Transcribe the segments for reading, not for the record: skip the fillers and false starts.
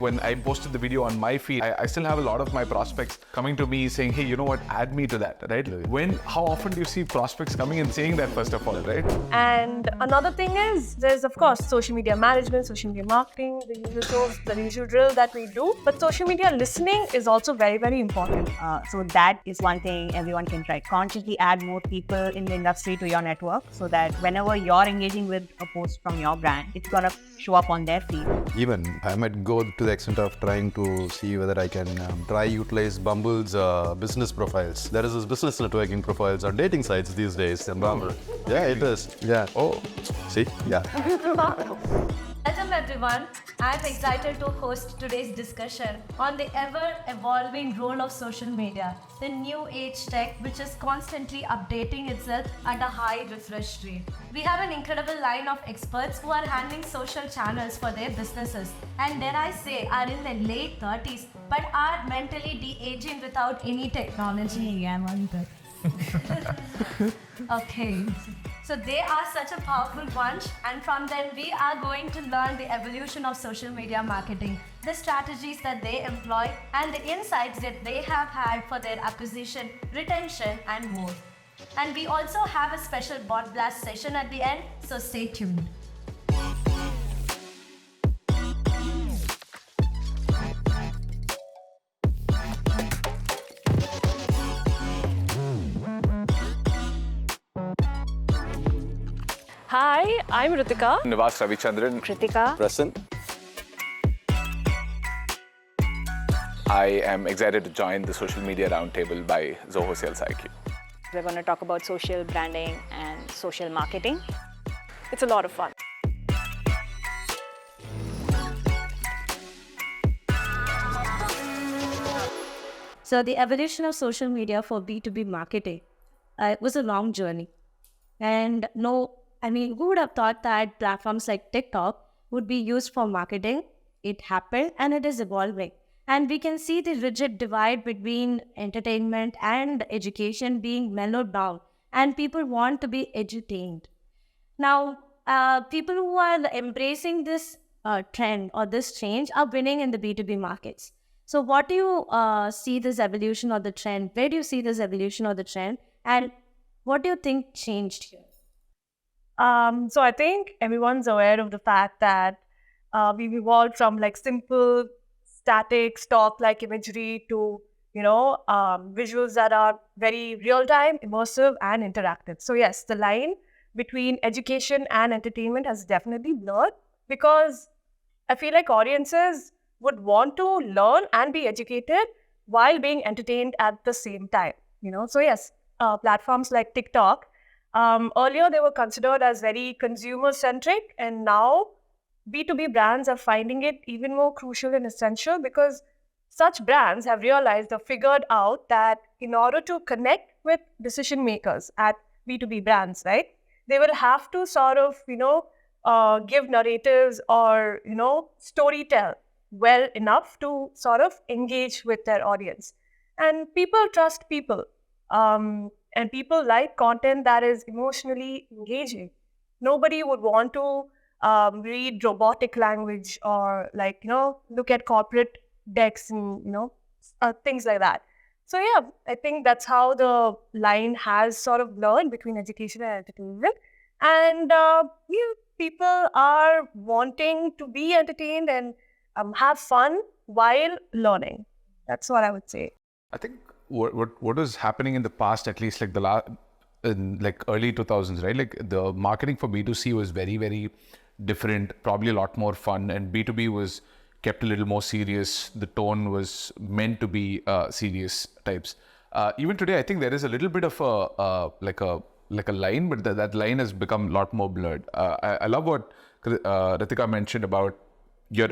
When I posted the video on my feed, I still have a lot of my prospects coming to me saying, hey, you know what, add me to that, right? How often do you see prospects coming and saying that first of all, right? And another thing is, there's of course social media management, social media marketing, the usual drill that we do. But social media listening is also very, very important. So that is one thing everyone can try. Consciously add more people in the industry to your network so that whenever you're engaging with a post from your brand, it's gonna show up on their feed. Even I might go to the extent of trying to see whether I can utilize Bumble's business profiles. There is this business networking profiles on dating sites these days in Bumble. Yeah, it is. Yeah. Oh, see? Yeah. Welcome everyone. I'm excited to host today's discussion on the ever-evolving role of social media, the new age tech which is constantly updating itself at a high refresh rate. We have an incredible line of experts who are handling social channels for their businesses and dare I say are in their late 30s but are mentally de-aging without any technology. I'm on that. Okay. So they are such a powerful bunch, and from them we are going to learn the evolution of social media marketing, the strategies that they employ, and the insights that they have had for their acquisition, retention, and more. And we also have a special bot blast session at the end, so stay tuned. Hi, I'm Ritika. Nivas, Ravichandran. Kritika. Prason. I am excited to join the social media roundtable by Zoho SalesIQ. We're going to talk about social branding and social marketing. It's a lot of fun. So the evolution of social media for B2B marketing was a long journey. And who would have thought that platforms like TikTok would be used for marketing? It happened and it is evolving. And we can see the rigid divide between entertainment and education being mellowed down. And people want to be edutained. Now, people who are embracing this trend or this change are winning in the B2B markets. So what do you see this evolution or the trend? Where do you see this evolution or the trend? And what do you think changed here? So I think everyone's aware of the fact that we've evolved from like simple, static, stock-like imagery to, visuals that are very real-time, immersive, and interactive. So yes, the line between education and entertainment has definitely blurred because I feel like audiences would want to learn and be educated while being entertained at the same time. So yes, platforms like TikTok, earlier they were considered as very consumer-centric, and now B2B brands are finding it even more crucial and essential because such brands have realized or figured out that in order to connect with decision makers at B2B brands, right, they will have to sort of, give narratives or, storytell well enough to sort of engage with their audience. And people trust people. And people like content that is emotionally engaging. Nobody would want to read robotic language or look at corporate decks and, things like that. So yeah, I think that's how the line has sort of blurred between education and entertainment. And people are wanting to be entertained and have fun while learning. That's what I would say. I think what was happening in the past, at least like in like early 2000s, right? Like the marketing for B2C was very, very different, probably a lot more fun, and B2B was kept a little more serious. The tone was meant to be serious types. Even today, I think there is a little bit of a line, but that line has become a lot more blurred. I love what Ritika mentioned about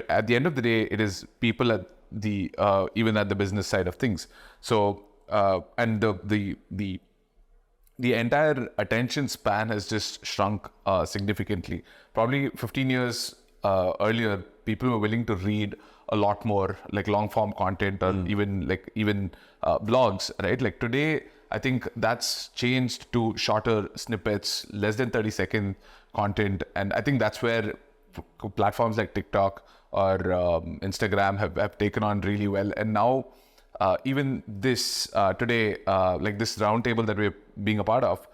at the end of the day, it is people at the even at the business side of things. So and the entire attention span has just shrunk significantly. Probably 15 years earlier, people were willing to read a lot more like long form content or even blogs, right? Like today, I think that's changed to shorter snippets, less than 30-second content. And I think that's where platforms like TikTok or Instagram have taken on really well. And now even this today, like this roundtable that we're being a part of,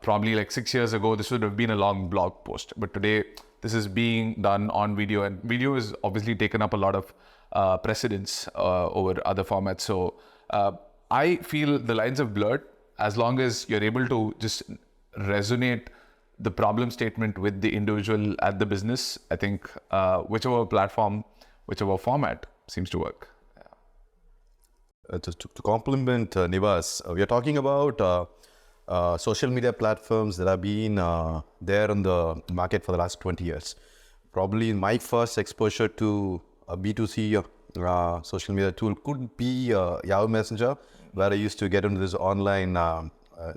probably like 6 years ago, this would have been a long blog post. But today, this is being done on video, and video is obviously taken up a lot of precedence over other formats. So I feel the lines have blurred. As long as you're able to just resonate the problem statement with the individual at the business, I think whichever platform, whichever format seems to work. To complement Nivas, we are talking about social media platforms that have been there in the market for the last 20 years. Probably my first exposure to a B2C social media tool could be Yahoo Messenger, where I used to get into this online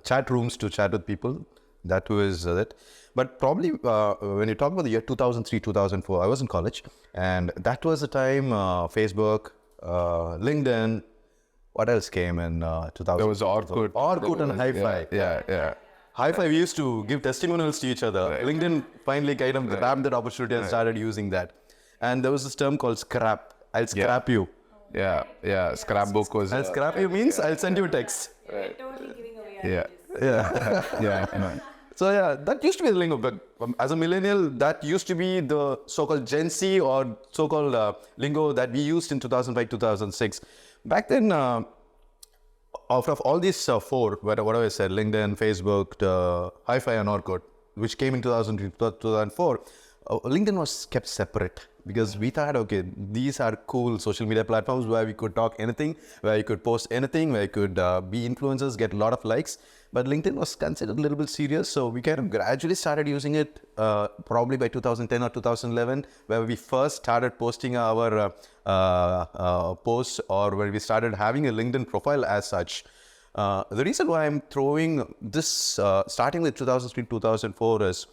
chat rooms to chat with people. That was it. But probably when you talk about the year 2003, 2004, I was in college, and that was the time Facebook, LinkedIn, what else came in 2000? There was Orkut. Orkut and Hi-Fi. Yeah. Hi-Fi, we used to give testimonials to each other. Right. LinkedIn finally kind of grabbed that opportunity and started using that. And there was this term called scrap. I'll scrap you. Yeah. Scrapbook was. I'll scrap you means I'll send you a text. Yeah. Yeah. So yeah, that used to be the lingo. But as a millennial, that used to be the so-called Gen Z or so-called lingo that we used in 2005, 2006. Back then, out of all these four, whatever I said, LinkedIn, Facebook, Hi-Fi and Orkut, which came in 2003, 2004, LinkedIn was kept separate because we thought, okay, these are cool social media platforms where we could talk anything, where you could post anything, where you could be influencers, get a lot of likes. But LinkedIn was considered a little bit serious, so we kind of gradually started using it probably by 2010 or 2011, where we first started posting our posts, or where we started having a LinkedIn profile as such. The reason why I'm throwing this, starting with 2003, 2004 is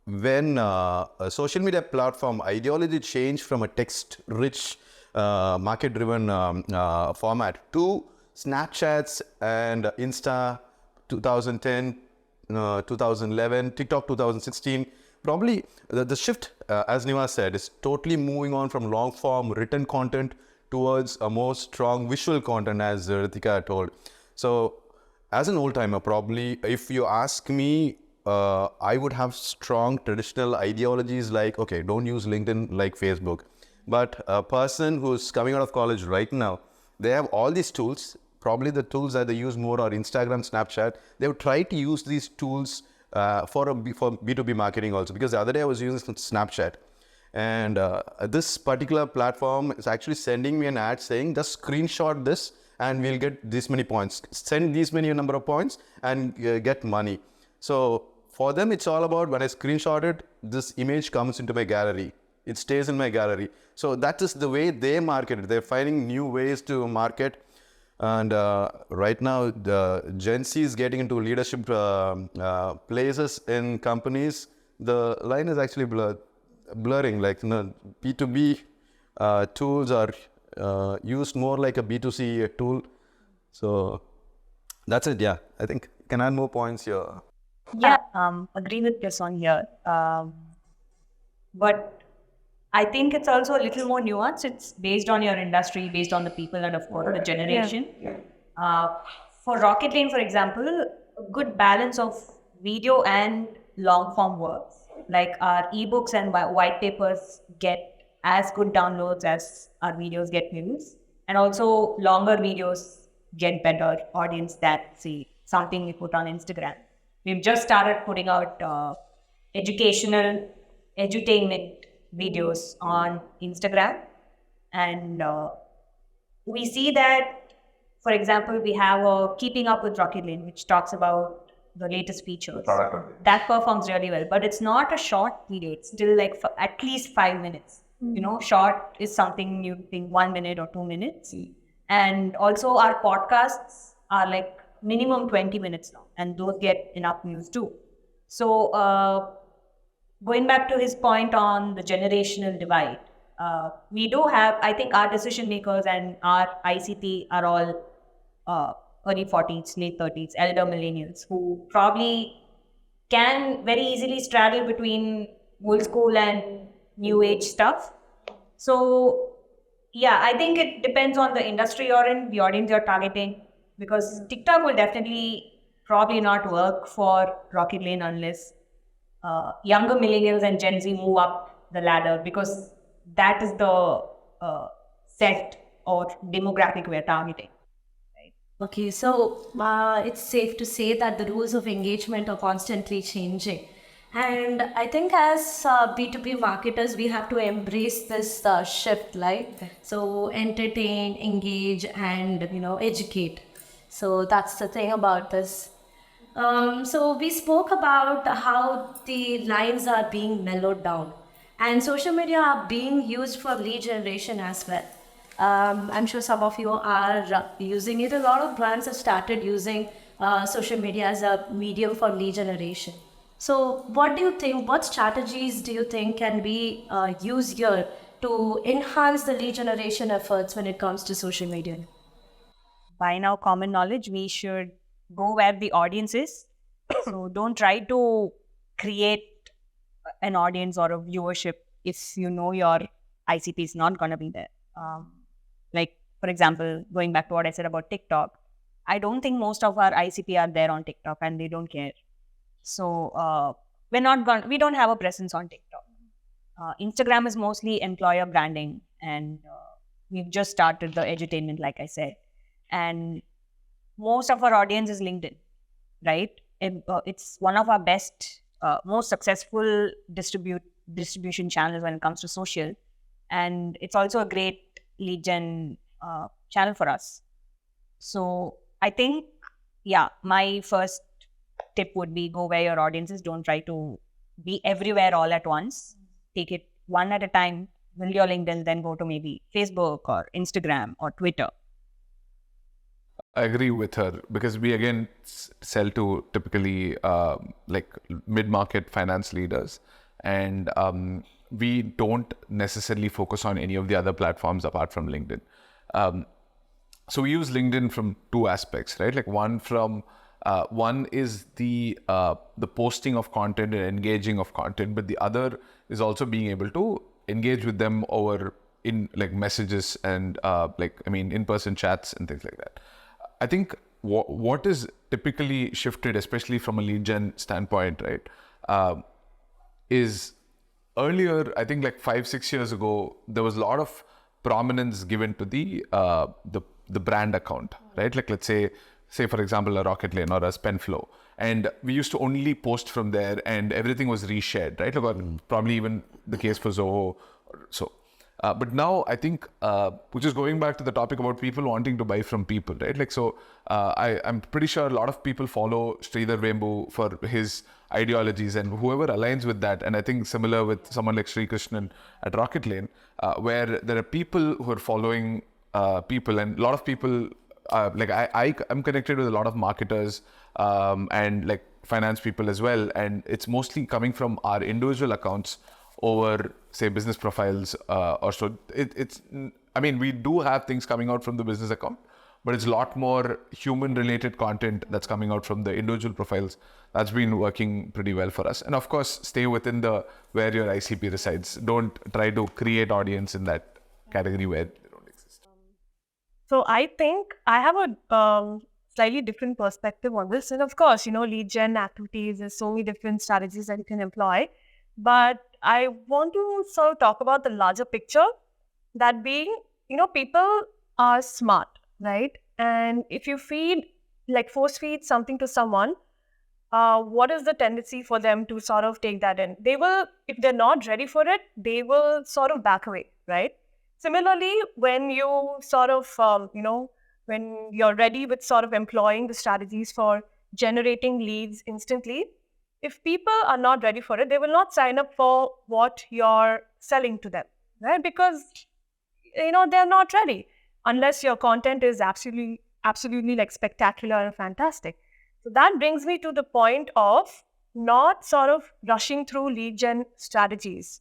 when a social media platform ideology changed from a text-rich, market-driven format to Snapchats and Insta 2010, 2011, TikTok 2016. Probably the shift, as Nivas said, is totally moving on from long-form written content towards a more strong visual content, as Ritika told. So, as an old-timer, probably, if you ask me, I would have strong traditional ideologies like, okay, don't use LinkedIn like Facebook. But a person who's coming out of college right now, they have all these tools. Probably the tools that they use more are Instagram, Snapchat. They would try to use these tools for B2B marketing also. Because the other day I was using Snapchat. And this particular platform is actually sending me an ad saying, just screenshot this and we'll get this many points. Send these many number of points and get money. So for them, it's all about when I screenshot it, this image comes into my gallery. It stays in my gallery. So that is the way they market it. They're finding new ways to market. And right now, the Gen Z is getting into leadership places in companies. The line is actually blurring. Like, B2B tools are used more like a B2C tool. So that's it. Yeah, I think you can add more points here. Yeah, agree with Prason here. But I think it's also a little more nuanced. It's based on your industry, based on the people, and of course the generation. For Rocketlane, for example, a good balance of video and long form works. Like our ebooks and white papers get as good downloads as our videos get views, and also longer videos get better audience than, say, something we put on Instagram. We've just started putting out educational, edutainment videos on Instagram, and we see that, for example, we have a Keeping Up with Rocketlane, which talks about the latest features. That performs really well, but it's not a short video. It's still like at least 5 minutes. You know, short is something you think 1 minute or 2 minutes. And also our podcasts are like minimum 20 minutes long, and those get enough views too. So going back to his point on the generational divide, we do have, I think our decision makers and our ICT are all early 40s, late 30s, elder millennials who probably can very easily straddle between old school and new age stuff. So yeah, I think it depends on the industry you're in, the audience you're targeting, because TikTok will definitely probably not work for Rocketlane unless younger millennials and Gen Z move up the ladder, because that is the set or demographic we're targeting. Okay, so it's safe to say that the rules of engagement are constantly changing. And I think as B2B marketers, we have to embrace this shift, right? So entertain, engage, and, educate. So that's the thing about this. So we spoke about how the lines are being mellowed down, and social media are being used for lead generation as well. I'm sure some of you are using it. A lot of brands have started using social media as a medium for lead generation. So what do you think, what strategies do you think can be used here to enhance the lead generation efforts when it comes to social media? By now common knowledge, we should go where the audience is. So don't try to create an audience or a viewership if you know your ICP is not going to be there. Like, for example, going back to what I said about TikTok, I don't think most of our ICP are there on TikTok and they don't care. So we don't have a presence on TikTok. Instagram is mostly employer branding, and we've just started the edutainment, like I said. And most of our audience is LinkedIn, right? It's one of our best, most successful distribution channels when it comes to social. And it's also a great lead gen channel for us. So I think, yeah, my first tip would be go where your audience is. Don't try to be everywhere all at once. Take it one at a time. Build your LinkedIn, then go to maybe Facebook or Instagram or Twitter. I agree with her, because we again sell to typically like mid-market finance leaders, and we don't necessarily focus on any of the other platforms apart from LinkedIn. So we use LinkedIn from two aspects, right? Like one is the posting of content and engaging of content, but the other is also being able to engage with them over in like messages and in-person chats and things like that. I think what is typically shifted, especially from a lead gen standpoint, right, is earlier, I think like 5-6 years ago, there was a lot of prominence given to the brand account, right? Like let's say for example, a Rocketlane or a Spendflo, and we used to only post from there, and everything was reshared, right? Like, probably even the case for Zoho. So. But now I think, which is going back to the topic about people wanting to buy from people, right? Like, so I'm pretty sure a lot of people follow Sridhar Vembu for his ideologies and whoever aligns with that. And I think similar with someone like Sri Krishnan at Rocketlane, where there are people who are following people, and a lot of people, like I'm connected with a lot of marketers and like finance people as well. And it's mostly coming from our individual accounts over, say, business profiles or so. We do have things coming out from the business account, but it's a lot more human-related content that's coming out from the individual profiles. That's been working pretty well for us. And of course, stay within where your ICP resides. Don't try to create audience in that category where they don't exist. So I think I have a slightly different perspective on this. And of course, lead gen activities, there's so many different strategies that you can employ. But I want to sort of talk about the larger picture, that being, people are smart, right? And if you force feed something to someone, what is the tendency for them to sort of take that in? They will, if they're not ready for it, they will sort of back away, right? Similarly, when you sort of, when you're ready with sort of employing the strategies for generating leads instantly, if people are not ready for it, they will not sign up for what you're selling to them, right? Because, they're not ready unless your content is absolutely like spectacular and fantastic. So that brings me to the point of not sort of rushing through lead gen strategies.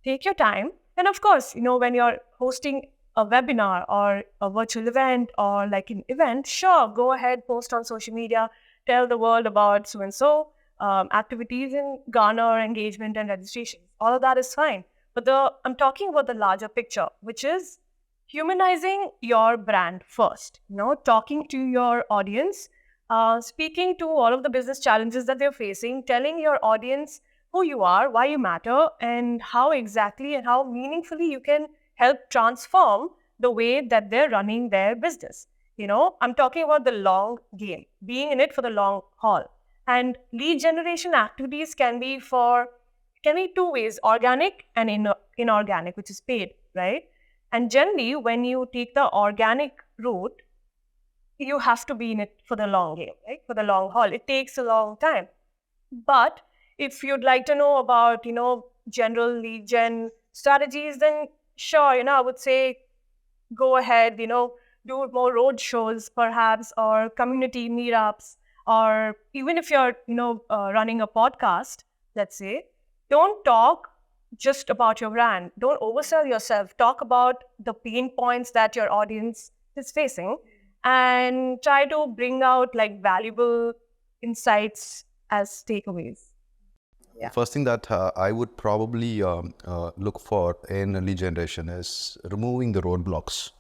Take your time. And of course, when you're hosting a webinar or a virtual event or like an event, sure, go ahead, post on social media, tell the world about so-and-so. activities in garner engagement and registration. All of that is fine. But I'm talking about the larger picture, which is humanizing your brand first. Talking to your audience, speaking to all of the business challenges that they're facing, telling your audience who you are, why you matter, and how exactly and how meaningfully you can help transform the way that they're running their business. I'm talking about the long game, being in it for the long haul. And lead generation activities can be two ways, organic and inorganic, which is paid, right? And generally, when you take the organic route, you have to be in it for the long game, right? For the long haul. It takes a long time. But if you'd like to know about, general lead gen strategies, then sure, I would say go ahead, do more road shows perhaps, or community meetups, or even if you're, running a podcast, let's say, don't talk just about your brand. Don't oversell yourself. Talk about the pain points that your audience is facing and try to bring out like valuable insights as takeaways. Yeah. First thing that I would probably look for in lead generation is removing the roadblocks.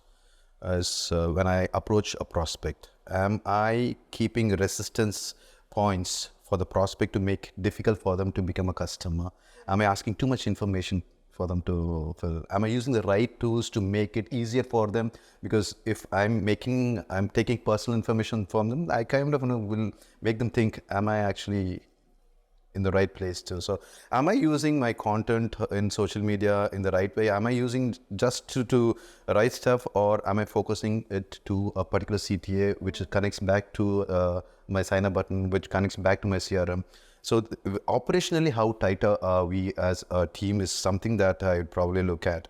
As when I approach a prospect, am I keeping resistance points for the prospect to make it difficult for them to become a customer? Am I asking too much information for them to fill? Am I using the right tools to make it easier for them? Because if I'm taking personal information from them, I kind of will make them think, am I actually in the right place too? So am I using my content in social media in the right way? Am I using just to write stuff, or am I focusing it to a particular CTA which connects back to my sign up button, which connects back to my CRM? So operationally, how tighter are we as a team is something that I would probably look at.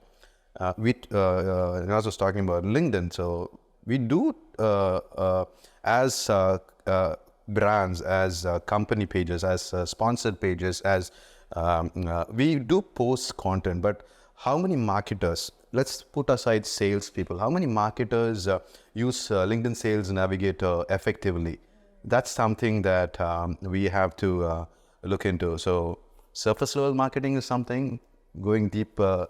Nivas was talking about LinkedIn. So we do as brands, as company pages, as sponsored pages, as we do post content, but how many marketers, let's put aside sales people, how many marketers use LinkedIn Sales Navigator effectively? That's something that we have to look into. So surface level marketing is something, going deeper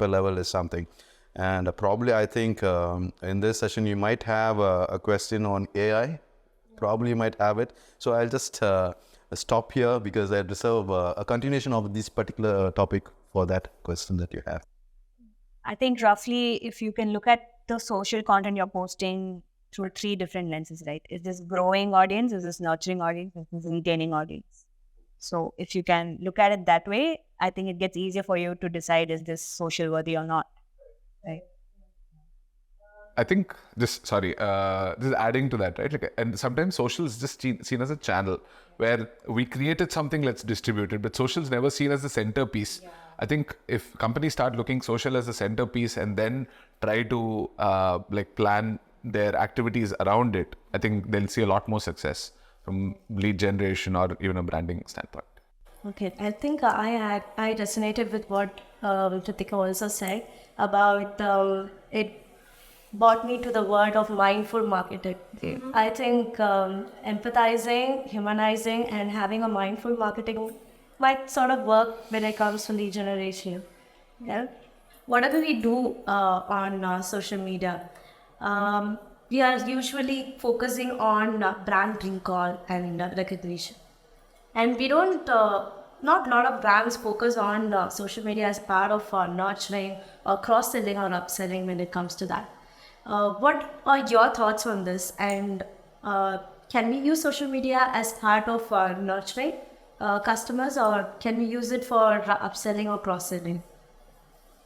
level is something. And probably I think in this session you might have a question on AI. Probably you might have it. So I'll just stop here because I reserve a continuation of this particular topic for that question that you have. I think roughly if you can look at the social content you're posting through 3 different lenses, right? Is this growing audience? Is this nurturing audience? Is this retaining audience? So if you can look at it that way, I think it gets easier for you to decide, is this social worthy or not, right? I think this is adding to that, right? Like, and sometimes social is just seen as a channel where we created something, let's distribute it, but social is never seen as the centerpiece. Yeah. I think if companies start looking social as a centerpiece and then try to plan their activities around it, I think they'll see a lot more success from lead generation or even a branding standpoint. Okay, I think I resonated with what Ritika also said about it brought me to the word of mindful marketing. Mm-hmm. I think empathizing, humanizing, and having a mindful marketing might sort of work when it comes to lead generation. Yeah. Whatever we do on social media, we are usually focusing on brand recall and recognition. And we don't, not a lot of brands focus on social media as part of nurturing or cross-selling or upselling when it comes to that. What are your thoughts on this? And can we use social media as part of nurturing customers, or can we use it for upselling or cross-selling?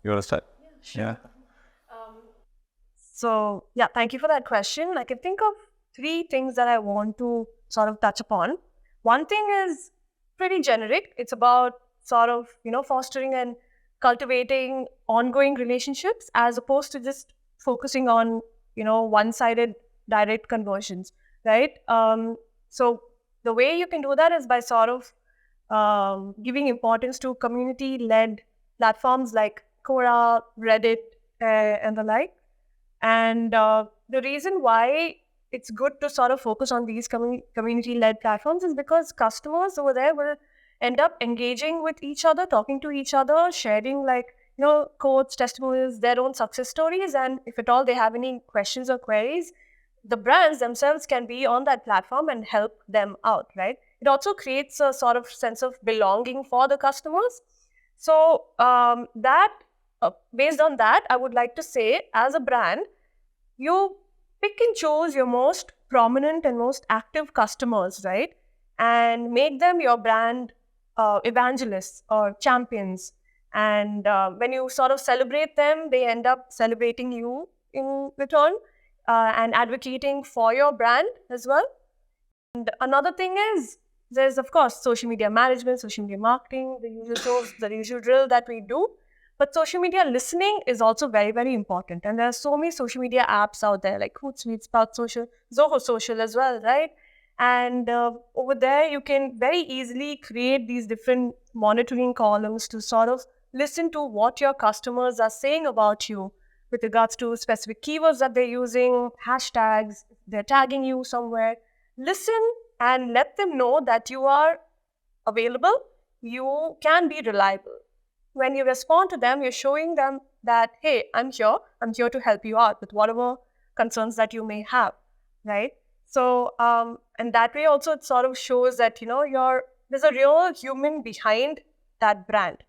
You want to start? Yeah. So, thank you for that question. I can think of 3 things that I want to sort of touch upon. One thing is pretty generic. It's about sort of, fostering and cultivating ongoing relationships as opposed to just focusing on, one-sided direct conversions, right? So the way you can do that is by sort of giving importance to community-led platforms like Quora, Reddit, and the like. And the reason why it's good to sort of focus on these community-led platforms is because customers over there will end up engaging with each other, talking to each other, sharing quotes, testimonials, their own success stories. And if at all they have any questions or queries, the brands themselves can be on that platform and help them out, right? It also creates a sort of sense of belonging for the customers. So based on that, I would like to say, as a brand, you pick and choose your most prominent and most active customers, right? And make them your brand evangelists or champions. And when you sort of celebrate them, they end up celebrating you in return and advocating for your brand as well. And another thing is, there's of course social media management, social media marketing, the usual drill that we do. But social media listening is also very, very important. And there are so many social media apps out there like Hootsuite, Sprout Social, Zoho Social as well, right? And over there, you can very easily create these different monitoring columns to sort of listen to what your customers are saying about you with regards to specific keywords that they're using, hashtags, they're tagging you somewhere. Listen and let them know that you are available, you can be reliable. When you respond to them, you're showing them that, hey, I'm here to help you out with whatever concerns that you may have, right? So, and that way also it sort of shows that, there's a real human behind that brand.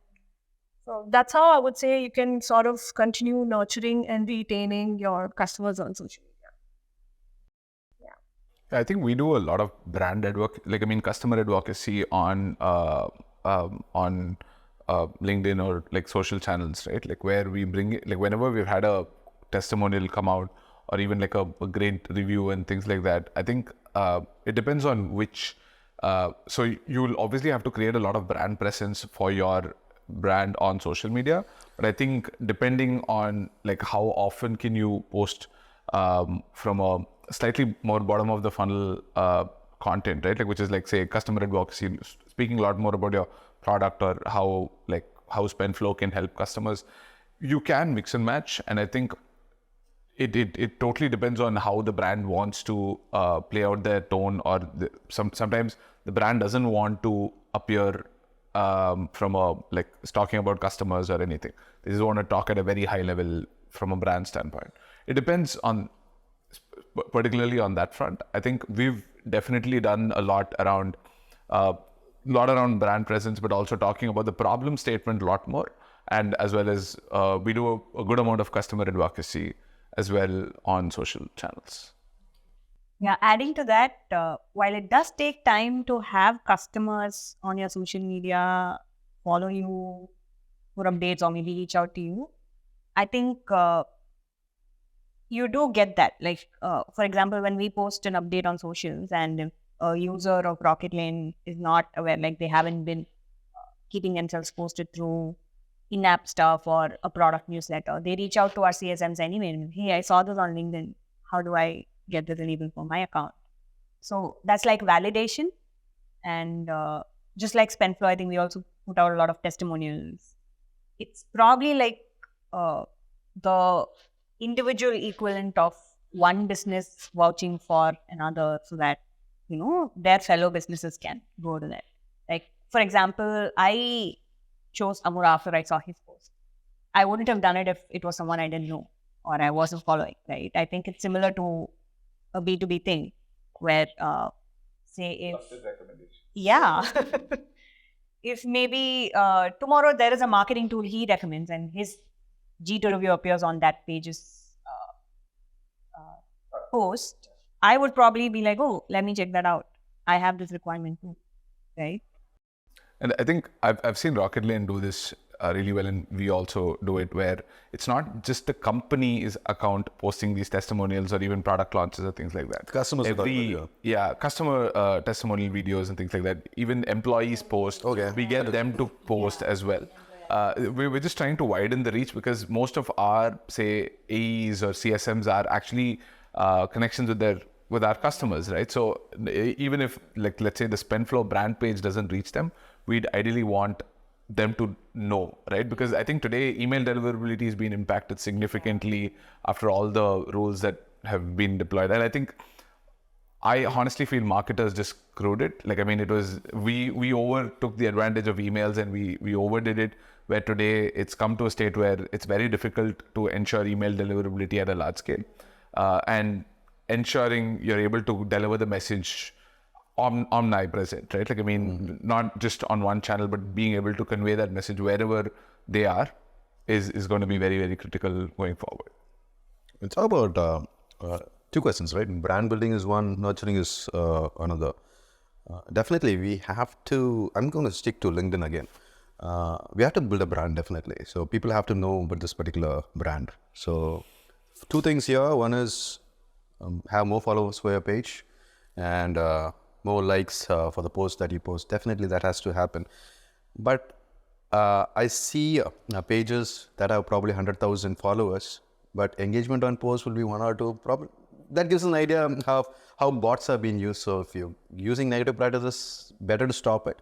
So that's how I would say you can sort of continue nurturing and retaining your customers on social media. I think we do a lot of brand customer advocacy on LinkedIn or like social channels, right? Like where we bring it, like whenever we've had a testimonial come out or even like a great review and things like that. I think it depends on which. So you'll obviously have to create a lot of brand presence for your brand on social media. But I think depending on like how often can you post from a slightly more bottom of the funnel content, right? Like which is like say customer advocacy, speaking a lot more about your product or how Spendflo can help customers. You can mix and match, and I think it totally depends on how the brand wants to play out their tone, or sometimes the brand doesn't want to appear from a like talking about customers or anything. They just want to talk at a very high level from a brand standpoint. It depends on particularly on that front. I think we've definitely done a lot around brand presence, but also talking about the problem statement a lot more, and as well as we do a good amount of customer advocacy as well on social channels. Yeah, adding to that, while it does take time to have customers on your social media follow you for updates or maybe reach out to you, I think you do get that. Like, for example, when we post an update on socials and a user of Rocketlane is not aware, like they haven't been keeping themselves posted through in-app stuff or a product newsletter, they reach out to our CSMs anyway. Hey, I saw this on LinkedIn. How do I get this enabled for my account? So that's like validation. And just like Spendflo, I think we also put out a lot of testimonials. It's probably like the individual equivalent of one business vouching for another so that, their fellow businesses can go to that. Like, for example, I chose Amur after I saw his post. I wouldn't have done it if it was someone I didn't know or I wasn't following, right? I think it's similar to a B2B thing where, say if... Yeah. If maybe tomorrow there is a marketing tool he recommends and his G2 review appears on that page's post, I would probably be like, oh, let me check that out. I have this requirement too, right? And I think I've seen Rocketlane do this really well, and we also do it where it's not just the company's account posting these testimonials or even product launches or things like that. Customers customer testimonial videos and things like that. Even employees post. Okay. We get them to post as well. We're just trying to widen the reach because most of our, say, AEs or CSMs are actually connections with our customers, right? So even if, like, let's say the Spendflo brand page doesn't reach them, we'd ideally want them to know, right? Because I think today email deliverability has been impacted significantly after all the rules that have been deployed. And I think I honestly feel marketers just screwed it. Like, I mean, it was, we overtook the advantage of emails and we overdid it, where today it's come to a state where it's very difficult to ensure email deliverability at a large scale. And ensuring you're able to deliver the message omnipresent, right? Like, I mean, not just on one channel, but being able to convey that message wherever they are is going to be very, very critical going forward. It's all about two questions, right? Brand building is one, nurturing is another. Definitely, we have to, I'm going to stick to LinkedIn again. We have to build a brand, definitely. So people have to know about this particular brand. So two things here. One is have more followers for your page and more likes for the post that you post. Definitely that has to happen. But I see pages that have probably 100,000 followers, but engagement on posts will be 1 or 2. Probably that gives an idea of how bots are being used. So if you're using negative practices, better to stop it.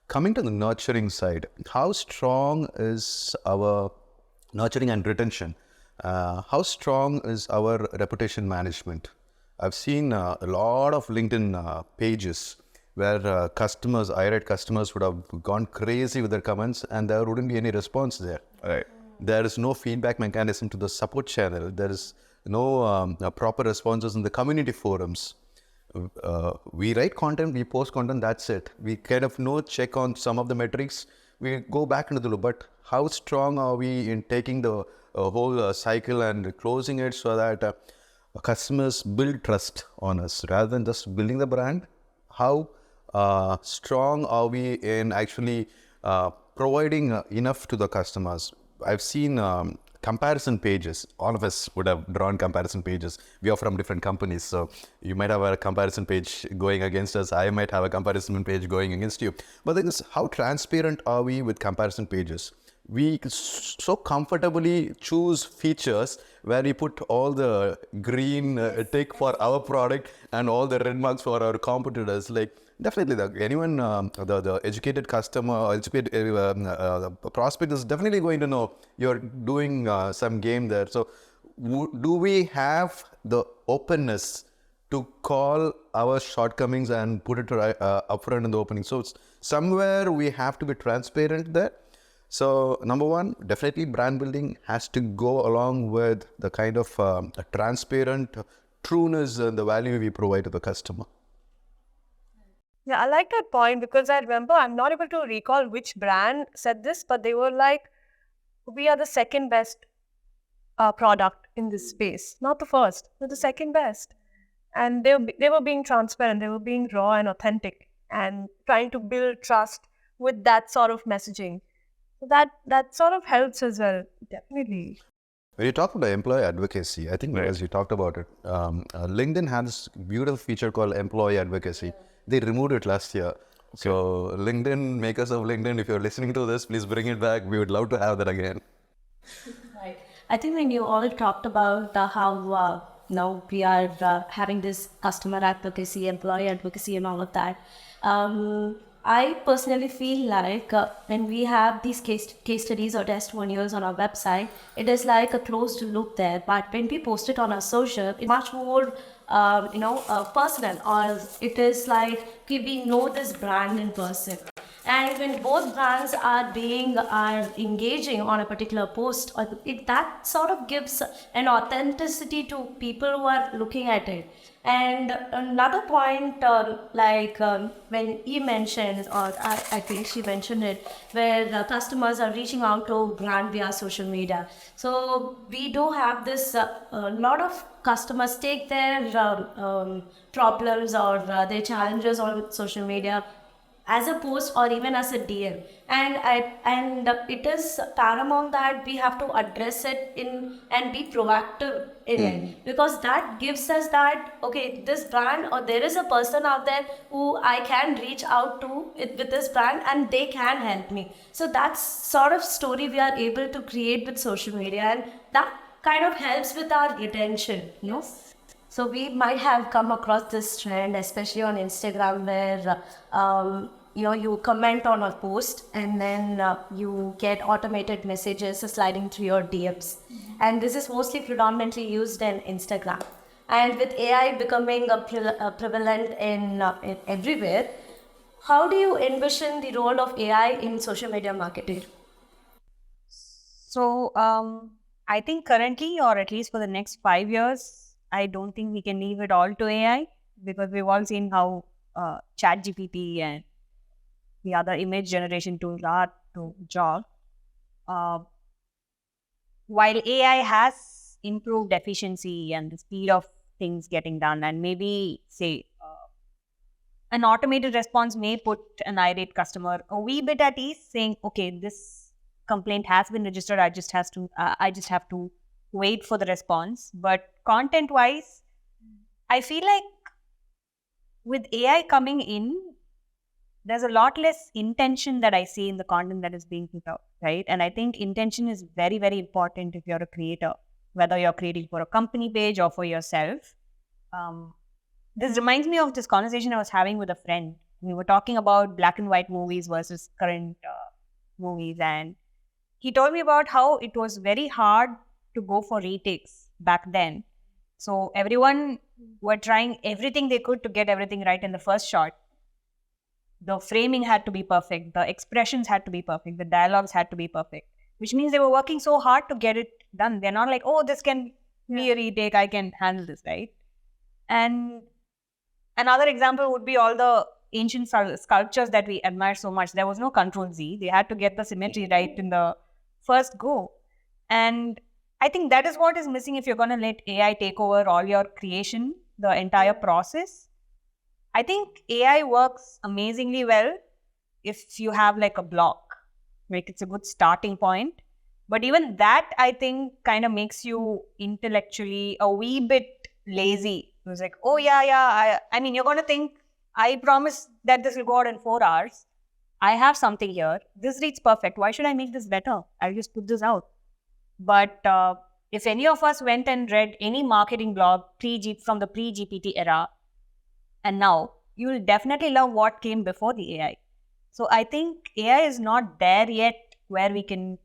Coming to the nurturing side, how strong is our nurturing and retention? How strong is our reputation management? I've seen a lot of LinkedIn pages where customers, irate customers would have gone crazy with their comments and there wouldn't be any response there. Right. There is no feedback mechanism to the support channel. There is no proper responses in the community forums. We write content, we post content, that's it. We kind of check on some of the metrics. We go back into the loop, but how strong are we in taking the whole cycle and closing it so that customers build trust on us rather than just building the brand? How strong are we in actually providing enough to the customers? I've seen comparison pages. All of us would have drawn comparison pages. We are from different companies, so you might have a comparison page going against us. I might have a comparison page going against you. But the thing is, how transparent are we with comparison pages? We so comfortably choose features where we put all the green tick for our product and all the red marks for our competitors. Like, definitely, anyone, the educated customer or educated prospect is definitely going to know you're doing some game there. So, do we have the openness to call our shortcomings and put it upfront in the opening? So, it's somewhere we have to be transparent there. So, number one, definitely brand building has to go along with the kind of transparent trueness and the value we provide to the customer. Yeah, I like that point because I remember, I'm not able to recall which brand said this, but they were like, we are the second best product in this space. Not the first, but the second best. And they were being transparent, they were being raw and authentic and trying to build trust with that sort of messaging. So that sort of helps as well, definitely. When you talk about employee advocacy, I think as you talked about it, LinkedIn has this beautiful feature called employee advocacy. They removed it last year. Okay. So LinkedIn, makers of LinkedIn, if you're listening to this, please bring it back. We would love to have that again. Right. I think when you all talked about how now we are having this customer advocacy, employee advocacy and all of that, I personally feel like when we have these case studies or testimonials on our website, it is like a closed loop there. But when we post it on our social, it's much more, personal, or it is like, okay, we know this brand in person. And when both brands are engaging on a particular post, that sort of gives an authenticity to people who are looking at it. And another point, when he mentioned, or I think she mentioned it, where the customers are reaching out to brand via social media. So we do have this, a lot of customers take their problems or their challenges on social media as a post or even as a DM, and it is paramount that we have to address it in and be proactive in it, because that gives us that, okay, this brand, or there is a person out there who I can reach out to with this brand and they can help me. So that's sort of story we are able to create with social media, and that kind of helps with our retention, you know. So we might have come across this trend, especially on Instagram, where you comment on a post and then you get automated messages sliding through your DMs. And this is mostly predominantly used in Instagram. and with AI becoming prevalent in everywhere, how do you envision the role of AI in social media marketing? So, I think currently, or at least for the next 5 years, I don't think we can leave it all to AI, because we've all seen how ChatGPT and the other image generation tools are to job. Uh, while AI has improved efficiency and the speed of things getting done, and maybe say an automated response may put an irate customer a wee bit at ease, saying, "Okay, this complaint has been registered. I just have to wait for the response." But content-wise, I feel like with AI coming in, there's a lot less intention that I see in the content that is being put out, right? And I think intention is very, very important if you're a creator, whether you're creating for a company page or for yourself. This reminds me of this conversation I was having with a friend. We were talking about black and white movies versus current movies, and he told me about how it was very hard to go for retakes back then. So everyone were trying everything they could to get everything right in the first shot. The framing had to be perfect, the expressions had to be perfect, the dialogues had to be perfect, which means they were working so hard to get it done. They're not like, oh, this can be a retake, I can handle this, right? And another example would be all the ancient sculptures that we admire so much. There was no Control Z. They had to get the symmetry right in the first go. And I think that is what is missing if you're going to let AI take over all your creation, the entire process. I think AI works amazingly well if you have like a block. Like it's a good starting point. But even that, I think, kind of makes you intellectually a wee bit lazy. It was like, oh, yeah. I mean, you're going to think, I promise that this will go out in 4 hours. I have something here. This reads perfect. Why should I make this better? I'll just put this out. But if any of us went and read any marketing blog from the pre-GPT era, and now, you will definitely love what came before the AI. So I think AI is not there yet where we can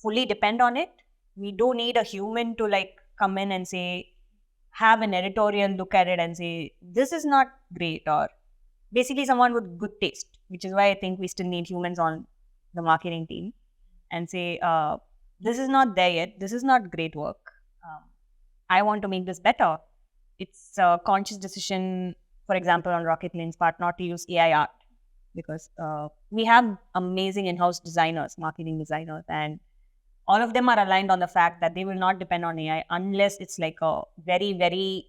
fully depend on it. We do need a human to like come in and say, have an editorial look at it and say, this is not great, or basically someone with good taste, which is why I think we still need humans on the marketing team and say, this is not there yet. This is not great work. I want to make this better. It's a conscious decision, for example, on Rocketlane part, not to use AI art, because we have amazing in-house designers, marketing designers, and all of them are aligned on the fact that they will not depend on AI unless it's like a very, very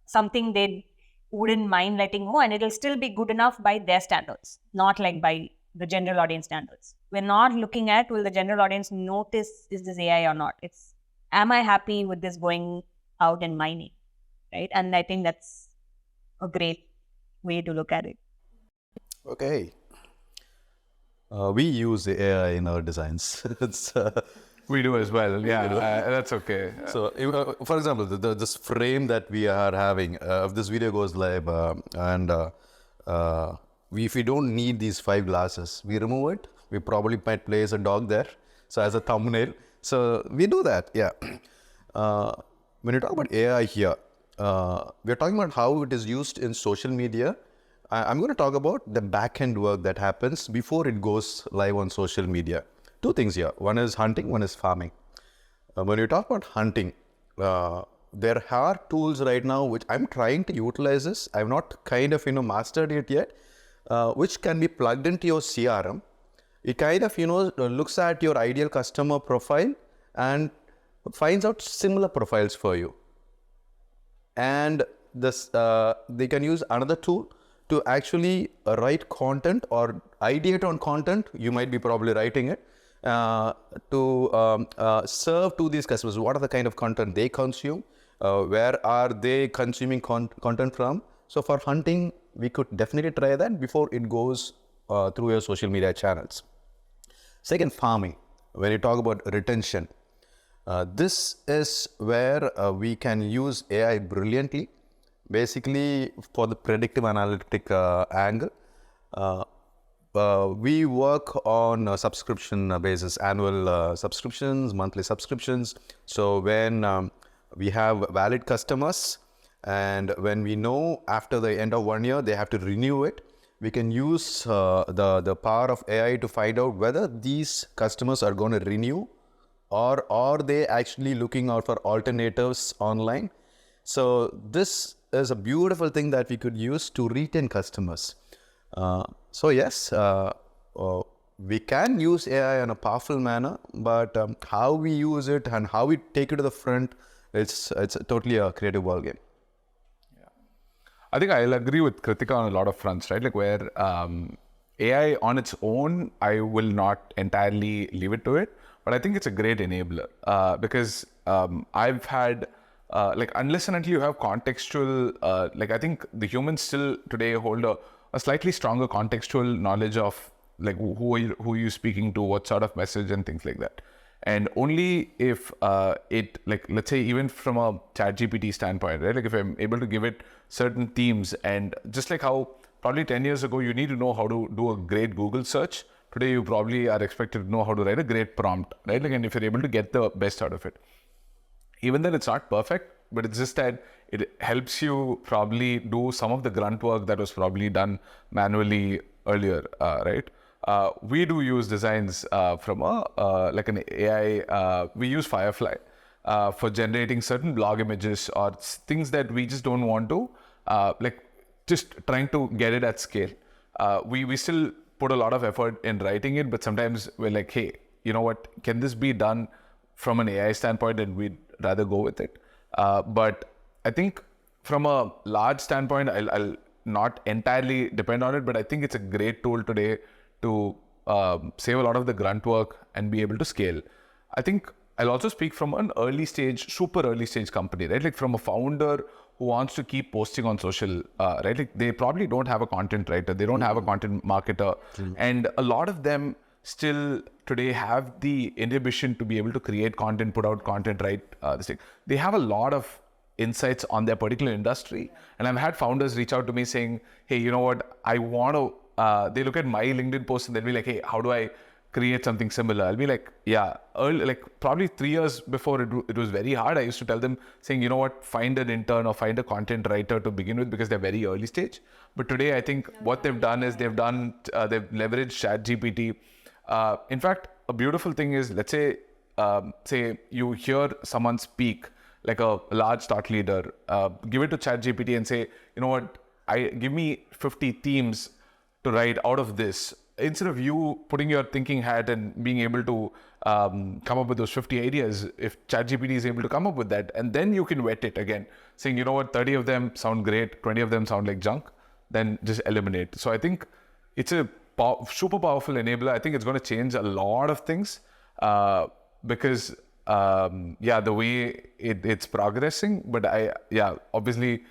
something they wouldn't mind letting go, and it'll still be good enough by their standards, not like by the general audience standards. We're not looking at, will the general audience notice, is this AI or not? It's, am I happy with this going out in my name, right? And I think that's a great way to look at it. Okay. We use the AI in our designs. We do as well. Yeah, that's okay. So, for example, this frame that we are having, if this video goes live, if we don't need these 5 glasses, we remove it. We probably might place a dog there, so as a thumbnail. So we do that. Yeah. When you talk about AI here, we're talking about how it is used in social media. I'm going to talk about the back-end work that happens before it goes live on social media. 2 things here. One is hunting, one is farming. When you talk about hunting, there are tools right now which I'm trying to utilize this. I've not kind of, mastered it yet, which can be plugged into your CRM. It kind of, looks at your ideal customer profile and finds out similar profiles for you. And this, they can use another tool to actually write content or ideate on content. You might be probably writing it to serve to these customers. What are the kind of content they consume? Where are they consuming content from? So for hunting, we could definitely try that before it goes through your social media channels. Second, farming. When you talk about retention, this is where we can use AI brilliantly. Basically, for the predictive analytic angle, we work on a subscription basis, annual subscriptions, monthly subscriptions. So when we have valid customers, And when we know after the end of 1 year, they have to renew it, we can use the power of AI to find out whether these customers are going to renew or are they actually looking out for alternatives online. So this is a beautiful thing that we could use to retain customers. So yes, we can use AI in a powerful manner, but how we use it and how we take it to the front, it's totally a creative ballgame. I think I'll agree with Kirthika on a lot of fronts, right? Like where AI on its own, I will not entirely leave it to it, but I think it's a great enabler because I've had, like unless and until you have contextual, like I think the humans still today hold a slightly stronger contextual knowledge of like who are you speaking to, what sort of message and things like that. And only if it, like, let's say even from a ChatGPT standpoint, right? Like if I'm able to give it certain themes, and just like how probably 10 years ago, you need to know how to do a great Google search. Today, you probably are expected to know how to write a great prompt, right? Like, and if you're able to get the best out of it, even then it's not perfect, but it's just that it helps you probably do some of the grunt work that was probably done manually earlier, right? We do use designs from like an AI. We use Firefly for generating certain blog images or things that we just don't want to, like just trying to get it at scale. We still put a lot of effort in writing it, but sometimes we're like, hey, you know what? Can this be done from an AI standpoint? And we'd rather go with it. But I think from a large standpoint, I'll not entirely depend on it, but I think it's a great tool today to save a lot of the grunt work and be able to scale. I think I'll also speak from an early stage, super early stage company, right? Like from a founder who wants to keep posting on social, right? Like they probably don't have a content writer, they don't have a content marketer, and a lot of them still today have the inhibition to be able to create content, put out content, right? This thing. They have a lot of insights on their particular industry, and I've had founders reach out to me saying, hey, you know what, I want to, they look at my LinkedIn post and they'll be like, hey, how do I create something similar? I'll be like, yeah, early, like probably 3 years before it was very hard. I used to tell them saying, you know what, find an intern or find a content writer to begin with because they're very early stage. But today, I think what they've done is they've leveraged ChatGPT. In fact, a beautiful thing is, let's say, say you hear someone speak like a large thought leader, give it to ChatGPT and say, you know what, give me 50 themes to write out of this. Instead of you putting your thinking hat and being able to come up with those 50 ideas, if ChatGPT is able to come up with that, and then you can vet it again, saying, you know what, 30 of them sound great, 20 of them sound like junk, then just eliminate. So I think it's a super powerful enabler. I think it's going to change a lot of things because, the way it's progressing. But obviously,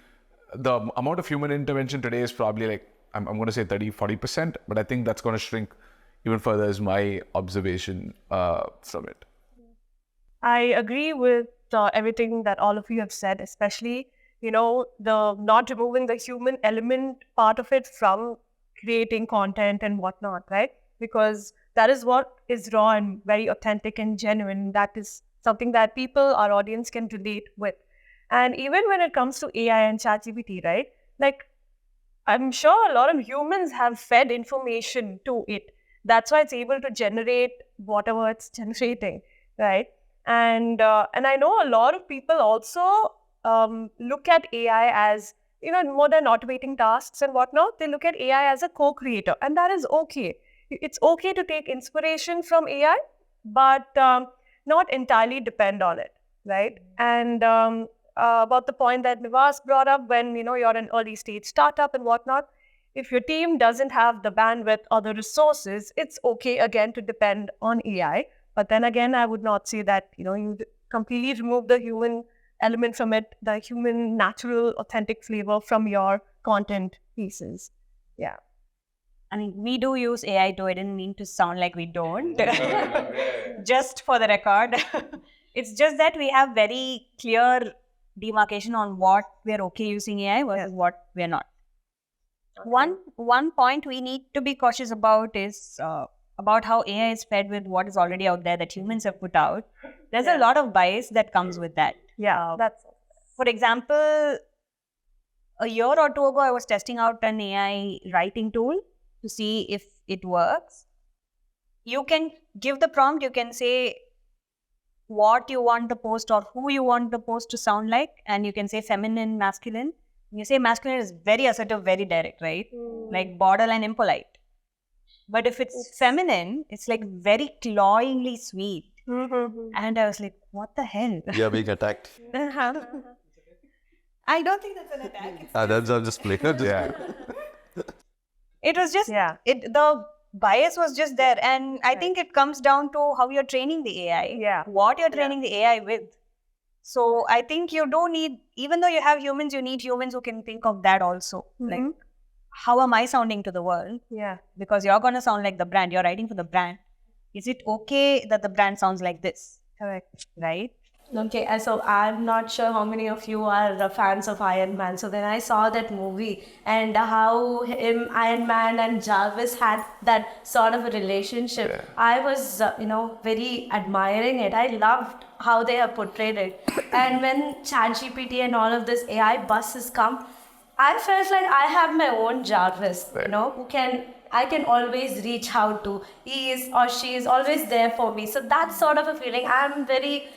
the amount of human intervention today is probably like, I'm going to say 30-40%, but I think that's going to shrink even further is my observation from it. I agree with everything that all of you have said, especially, the not removing the human element part of it from creating content and whatnot, right? Because that is what is raw and very authentic and genuine. That is something that our audience can relate with. And even when it comes to AI and ChatGPT, right? Like, I'm sure a lot of humans have fed information to it. That's why it's able to generate whatever it's generating, right? And I know a lot of people also look at AI as, more than automating tasks and whatnot, they look at AI as a co-creator, and that is okay. It's okay to take inspiration from AI, but not entirely depend on it, right? And about the point that Nivas brought up, when you're an early stage startup and whatnot, if your team doesn't have the bandwidth or the resources, it's okay again to depend on AI. But then again, I would not say that you completely remove the human element from it, the human natural authentic flavor from your content pieces. Yeah. I mean, we do use AI too. I didn't mean to sound like we don't. Just for the record. It's just that we have very clear demarcation on what we're okay using AI versus what we're not. Okay. One point we need to be cautious about is about how AI is fed with what is already out there that humans have put out. There's a lot of bias that comes with that. Yeah, that's. For example, a year or two ago, I was testing out an AI writing tool to see if it works. You can give the prompt, you can say what you want the post or who you want the post to sound like, and you can say feminine, masculine. You say masculine is very assertive, very direct, right? Like borderline impolite. But if it's feminine, it's like very cloyingly sweet. And I was like, what the hell? You're being attacked. I don't think that's an attack. I'm just playing. Yeah. It was just, the bias was just there. And I think it comes down to how you're training the AI, what you're training the AI with. So I think you don't need, even though you have humans, you need humans who can think of that also. Like, how am I sounding to the world? Because you're going to sound like the brand. You're writing for the brand. Is it okay that the brand sounds like this? Correct. Right? Okay, so I'm not sure how many of you are fans of Iron Man. So when I saw that movie and how Iron Man and Jarvis had that sort of a relationship, I was, very admiring it. I loved how they have portrayed it. And when ChatGPT and all of this AI buses come, I felt like I have my own Jarvis, who I can always reach out to. He is or she is always there for me. So that's sort of a feeling. I'm very,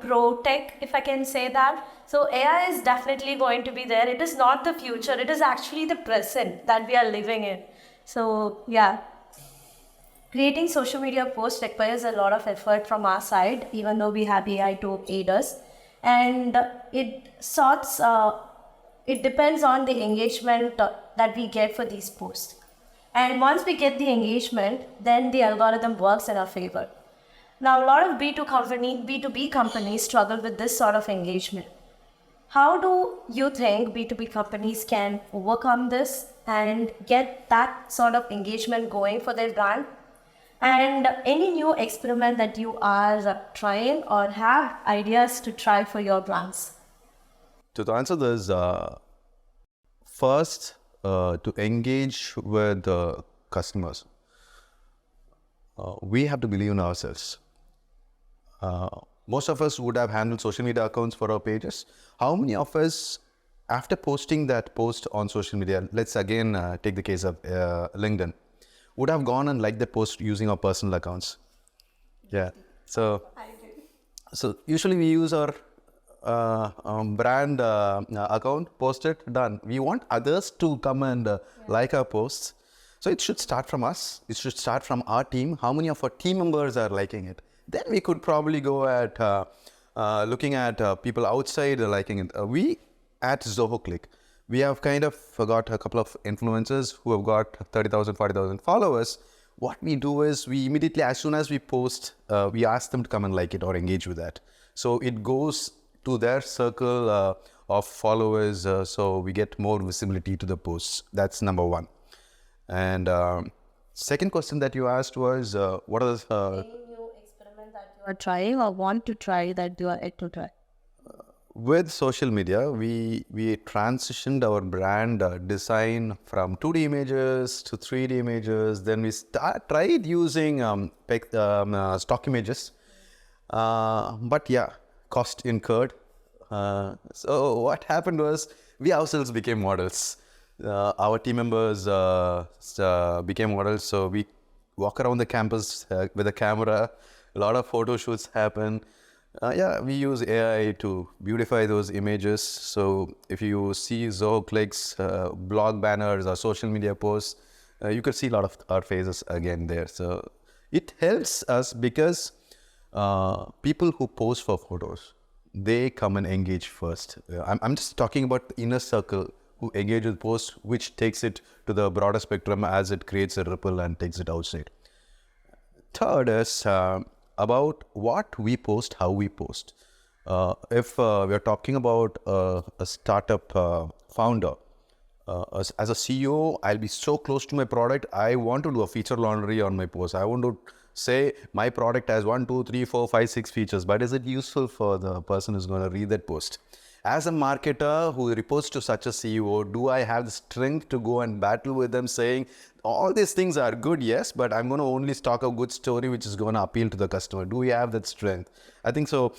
pro-tech, if I can say that. So AI is definitely going to be there. It is not the future. It is actually the present that we are living in. So, yeah. Creating social media posts requires a lot of effort from our side, even though we have AI to aid us. And it depends on the engagement that we get for these posts. And once we get the engagement, then the algorithm works in our favor. Now, a lot of B2B companies struggle with this sort of engagement. How do you think B2B companies can overcome this and get that sort of engagement going for their brand? And any new experiment that you are trying or have ideas to try for your brands? To answer this, first, to engage with customers, we have to believe in ourselves. Most of us would have handled social media accounts for our pages. How many of us, after posting that post on social media, let's again take the case of LinkedIn, would have gone and liked that post using our personal accounts? Yeah. So usually we use our brand account, post it, done. We want others to come and like our posts. So it should start from us. It should start from our team. How many of our team members are liking it? Then we could probably go at looking at people outside liking it. We at Zoho Cliq, we have kind of got a couple of influencers who have got 30,000, 40,000 followers. What we do is we immediately, as soon as we post, we ask them to come and like it or engage with that. So it goes to their circle of followers, so we get more visibility to the posts. That's number one. And second question that you asked was, what are the... Any new experiment that you are trying or want to try that you are yet to try? With social media, we transitioned our brand design from 2D images to 3D images. Then we tried using stock images. But yeah, cost incurred. So what happened was we ourselves became models. Our team members became models. So we walk around the campus with a camera. A lot of photo shoots happen. We use AI to beautify those images. So if you see Zoho Cliq's blog banners or social media posts, you could see a lot of our faces again there. So it helps us because people who post for photos, they come and engage first. I'm just talking about the inner circle who engage with posts, which takes it to the broader spectrum as it creates a ripple and takes it outside. Third is about what we post, how we post. If we're talking about a startup founder, as a CEO, I'll be so close to my product. I want to do a feature laundry on my post. I want to say my product has 1, 2, 3, 4, 5, 6 features, but is it useful for the person who's going to read that post? As a marketer who reports to such a CEO, do I have the strength to go and battle with them saying, all these things are good, yes, but I'm going to only stock a good story which is going to appeal to the customer. Do we have that strength? I think so.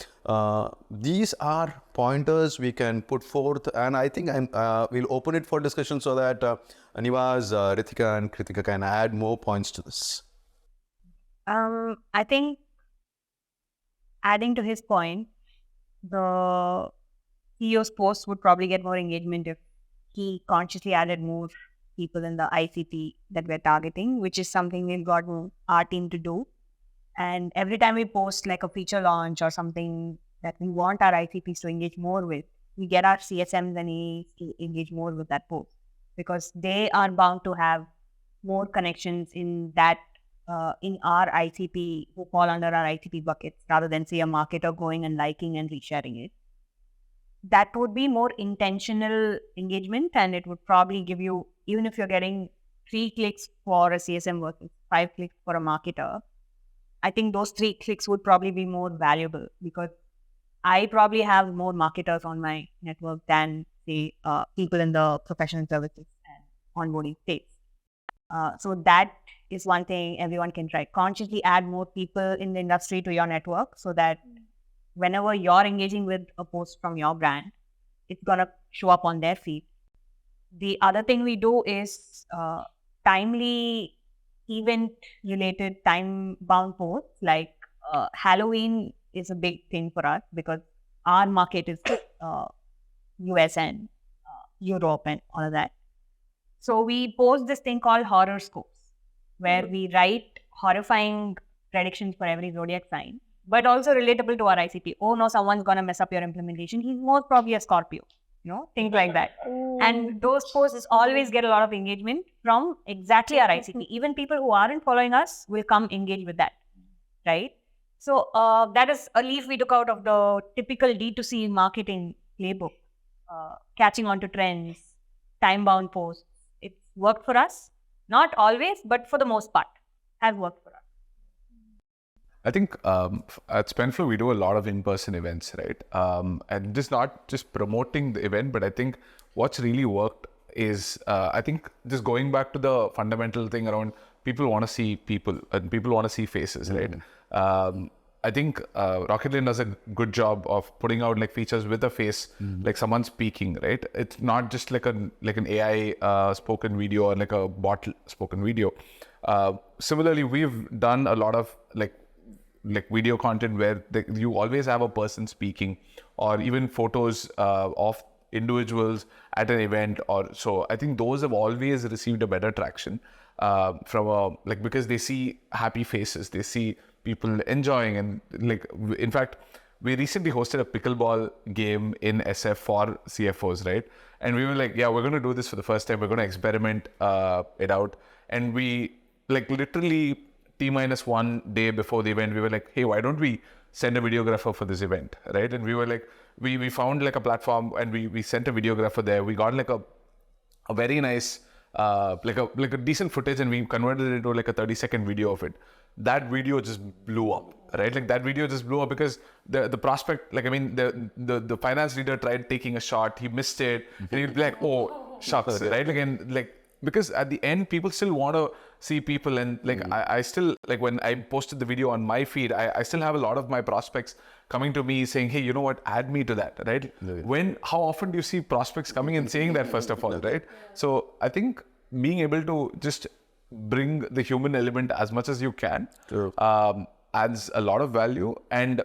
These are pointers we can put forth, and I think we'll open it for discussion so that Nivas, Ritika and Kirthika can add more points to this. I think adding to his point, the CEO's post would probably get more engagement if he consciously added more people in the ICP that we're targeting, which is something we've gotten our team to do. And every time we post like a feature launch or something that we want our ICPs to engage more with, we get our CSMs and AEs to engage more with that post, because they are bound to have more connections in that in our ICP who fall under our ICP buckets, rather than say a marketer going and liking and resharing it. That would be more intentional engagement, and it would probably give you, even if you're getting 3 clicks for a CSM versus 5 clicks for a marketer, I think those 3 clicks would probably be more valuable, because I probably have more marketers on my network than, say, people in the professional services and onboarding space. So that is one thing everyone can try. Consciously add more people in the industry to your network, so that whenever you're engaging with a post from your brand, it's going to show up on their feed. The other thing we do is timely event-related time-bound posts. Like Halloween is a big thing for us, because our market is US and Europe and all of that. So we post this thing called horoscopes, where we write horrifying predictions for every zodiac sign, but also relatable to our ICP. Oh no, someone's going to mess up your implementation. He's most probably a Scorpio, things like that. And those posts always get a lot of engagement from exactly our ICP. Even people who aren't following us will come engage with that, right? So that is a leaf we took out of the typical D2C marketing playbook. Catching on to trends, time-bound posts. It's worked for us. Not always, but for the most part, has worked for us. I think at Spendflo, we do a lot of in-person events, right? And just not just promoting the event, but I think what's really worked is, I think just going back to the fundamental thing around people want to see people and people want to see faces, right? I think Rocketlane does a good job of putting out like features with a face, like someone speaking, right? It's not just like an AI spoken video or like a bot spoken video. Similarly, we've done a lot of like video content where you always have a person speaking, or even photos of individuals at an event or so. I think those have always received a better traction from because they see happy faces, they see people enjoying, and in fact, we recently hosted a pickleball game in SF for CFOs, right? And we were like, yeah, we're going to do this for the first time. We're going to experiment it out. And we literally T-1 day before the event, we were like, hey, why don't we send a videographer for this event, right? And we were like, we found like a platform, and we sent a videographer there. We got like a very nice, like a decent footage, and we converted it into like a 30-second video of it. That video just blew up, right? Like that video just blew up because the prospect, the finance leader tried taking a shot, he missed it, and he'd be like, oh, shucks, right? Because at the end, people still want to see people, and I still, when I posted the video on my feed, I still have a lot of my prospects coming to me saying, hey, you know what, add me to that, right? How often do you see prospects coming and saying that, first of all, right? So I think being able to just bring the human element as much as you can adds a lot of value. And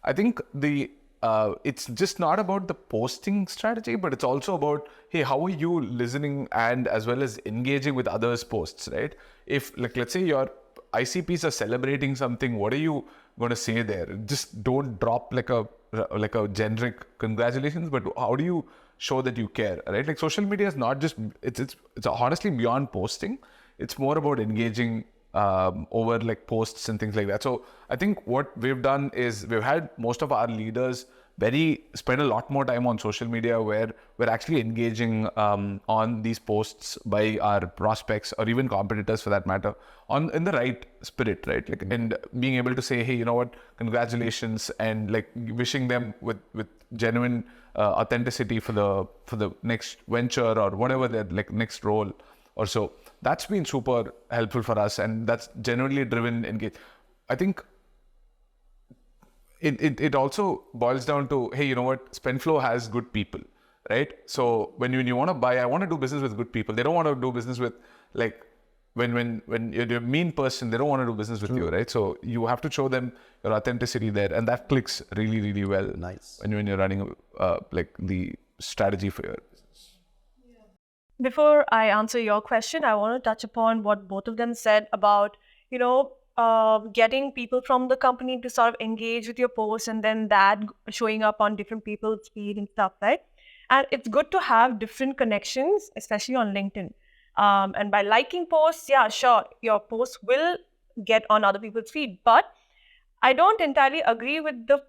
I think it's just not about the posting strategy, but it's also about, hey, how are you listening and as well as engaging with others' posts, right? If let's say your ICPs are celebrating something, what are you going to say there? Just don't drop like a generic congratulations, but how do you show that you care, right? Like social media is not just, it's honestly beyond posting. It's more about engaging over like posts and things like that. So I think what we've done is we've had most of our leaders spend a lot more time on social media where we're actually engaging on these posts by our prospects or even competitors for that matter in the right spirit, right? Like, and being able to say, hey, you know what, congratulations, and like wishing them with genuine authenticity for the next venture or whatever their like next role or so. That's been super helpful for us, and that's genuinely driven engage. I think it also boils down to, hey, you know what, Spendflo has good people, right? So when you want to buy, I want to do business with good people. They don't want to do business with, like, when you're a mean person, they don't want to do business with you, right? So you have to show them your authenticity there, and that clicks really, really well. Nice. When you're running like the strategy for your business. Before I answer your question, I want to touch upon what both of them said about, getting people from the company to sort of engage with your posts, and then that showing up on different people's feed and stuff, right? And it's good to have different connections, especially on LinkedIn. And by liking posts, yeah, sure, your posts will get on other people's feed. But I don't entirely agree with the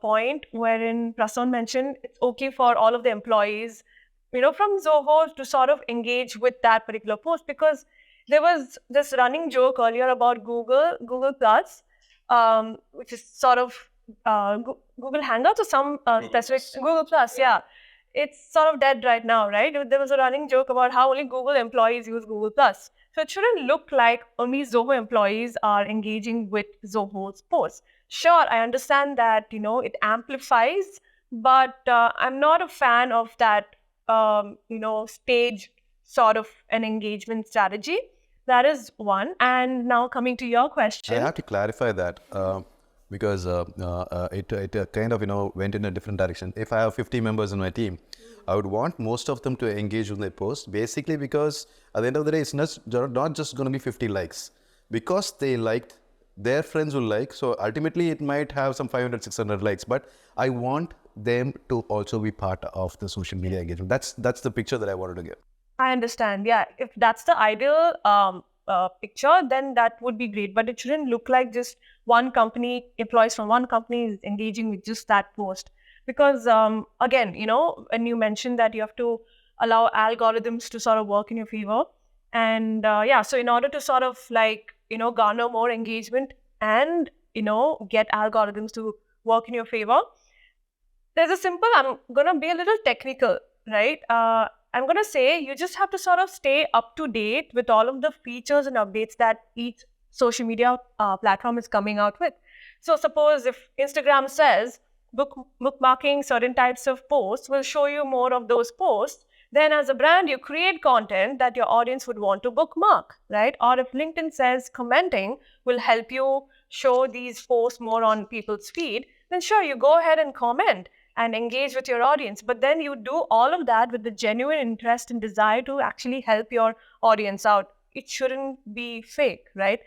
point wherein Prason mentioned it's okay for all of the employees, from Zoho to sort of engage with that particular post, because there was this running joke earlier about Google Plus, which is sort of Google Hangouts or some specific Google Plus, yeah. It's sort of dead right now, right? There was a running joke about how only Google employees use Google Plus. So it shouldn't look like only Zoho employees are engaging with Zoho's posts. Sure, I understand that, it amplifies, but I'm not a fan of that, stage sort of an engagement strategy. That is one. And now coming to your question. I have to clarify that because it kind of, went in a different direction. If I have 50 members in my team, I would want most of them to engage with my post, basically because at the end of the day, it's not just going to be 50 likes. Because they liked, their friends will like. So ultimately, it might have some 500, 600 likes. But I want them to also be part of the social media engagement. That's the picture that I wanted to give. I understand. Yeah, if that's the ideal picture, then that would be great. But it shouldn't look like just one company, employees from one company is engaging with just that post. Because again, when you mentioned that you have to allow algorithms to sort of work in your favor. And so in order to sort of garner more engagement and, get algorithms to work in your favor, there's a simple, I'm going to be a little technical, right? I'm going to say you just have to sort of stay up to date with all of the features and updates that each social media platform is coming out with. So suppose if Instagram says bookmarking certain types of posts will show you more of those posts, then as a brand, you create content that your audience would want to bookmark, right? Or if LinkedIn says commenting will help you show these posts more on people's feed, then sure, you go ahead and comment and engage with your audience. But then you do all of that with the genuine interest and desire to actually help your audience out. It shouldn't be fake, right?